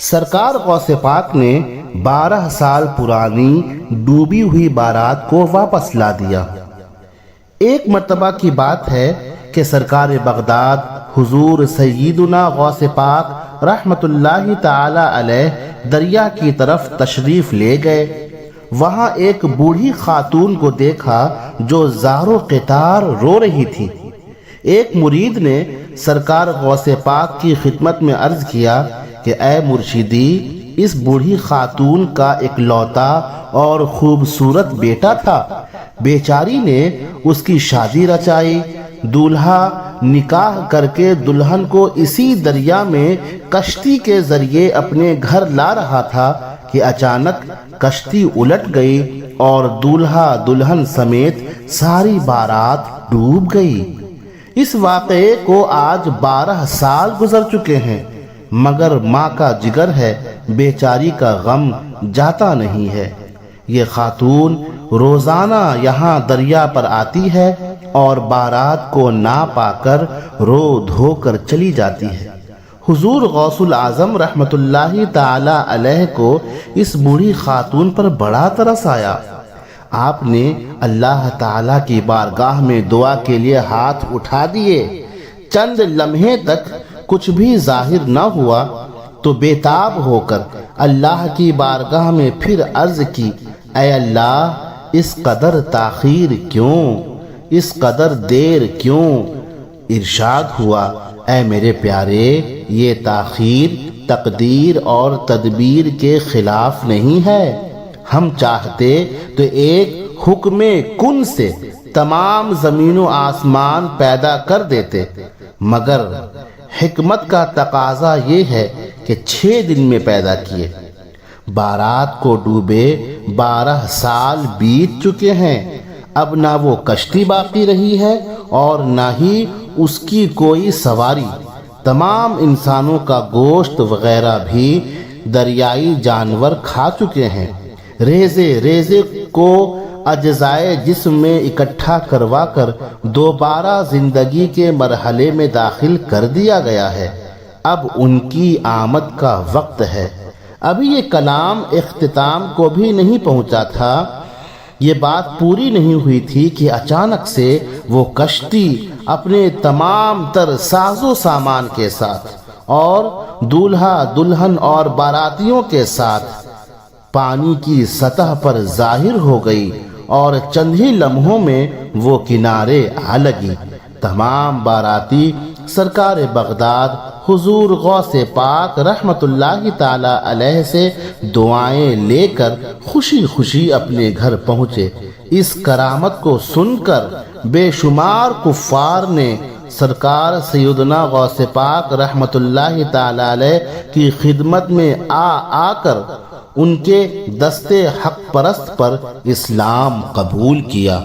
سرکار غوث پاک نے 12 سال پرانی ڈوبی ہوئی بارات کو واپس لا دیا۔ ایک مرتبہ کی بات ہے کہ سرکار بغداد حضور سیدنا غوث پاک رحمت اللہ تعالی علیہ دریا کی طرف تشریف لے گئے۔ وہاں ایک بوڑھی خاتون کو دیکھا جو زار و قطار رو رہی تھی۔ ایک مرید نے سرکار غوث پاک کی خدمت میں عرض کیا کہ اے مرشدی، اس بوڑھی خاتون کا اکلوتا اور خوبصورت بیٹا تھا، بیچاری نے اس کی شادی رچائی، دولہا نکاح کر کے دلہن کو اسی دریا میں کشتی کے ذریعے اپنے گھر لا رہا تھا کہ اچانک کشتی الٹ گئی اور دولہا دلہن سمیت ساری بارات ڈوب گئی۔ اس واقعے کو آج 12 سال گزر چکے ہیں، مگر ماں کا جگر ہے، بیچاری کا غم جاتا نہیں ہے۔ یہ خاتون روزانہ یہاں دریا پر آتی ہے اور بارات کو نہ پا کر رو دھو کر چلی جاتی ہے۔ حضور غوث العظم رحمت اللہ تعالی علیہ کو اس بوڑھی خاتون پر بڑا ترس آیا۔ آپ نے اللہ تعالی کی بارگاہ میں دعا کے لیے ہاتھ اٹھا دیے۔ چند لمحے تک کچھ بھی ظاہر نہ ہوا تو بے تاب ہو کر اللہ کی بارگاہ میں پھر عرض کی، اے اللہ، اس قدر تاخیر کیوں، اس قدر دیر کیوں؟ ارشاد ہوا، اے میرے پیارے، یہ تاخیر تقدیر اور تدبیر کے خلاف نہیں ہے۔ ہم چاہتے تو ایک حکم کن سے تمام زمین و آسمان پیدا کر دیتے، مگر حکمت کا تقاضا یہ ہے کہ 6 دن میں پیدا کیے۔ بارات کو ڈوبے 12 سال بیت چکے ہیں، اب نہ وہ کشتی باقی رہی ہے اور نہ ہی اس کی کوئی سواری۔ تمام انسانوں کا گوشت وغیرہ بھی دریائی جانور کھا چکے ہیں۔ ریزے ریزے کو اجزائے جسم میں اکٹھا کروا کر دوبارہ زندگی کے مرحلے میں داخل کر دیا گیا ہے۔ اب ان کی آمد کا وقت ہے۔ ابھی یہ کلام اختتام کو بھی نہیں پہنچا تھا، یہ بات پوری نہیں ہوئی تھی کہ اچانک سے وہ کشتی اپنے تمام تر ساز و سامان کے ساتھ اور دولہا دلہن اور باراتیوں کے ساتھ پانی کی سطح پر ظاہر ہو گئی اور چند ہی لمحوں میں وہ کنارے آ لگی۔ تمام باراتی سرکار بغداد حضور غوث پاک رحمت اللہ تعالی علیہ سے دعائیں لے کر خوشی خوشی اپنے گھر پہنچے۔ اس کرامت کو سن کر بے شمار کفار نے سرکار سیدنا غوث پاک رحمت اللہ تعالی علیہ کی خدمت میں آ کر ان کے دستے حق پرست پر اسلام قبول کیا۔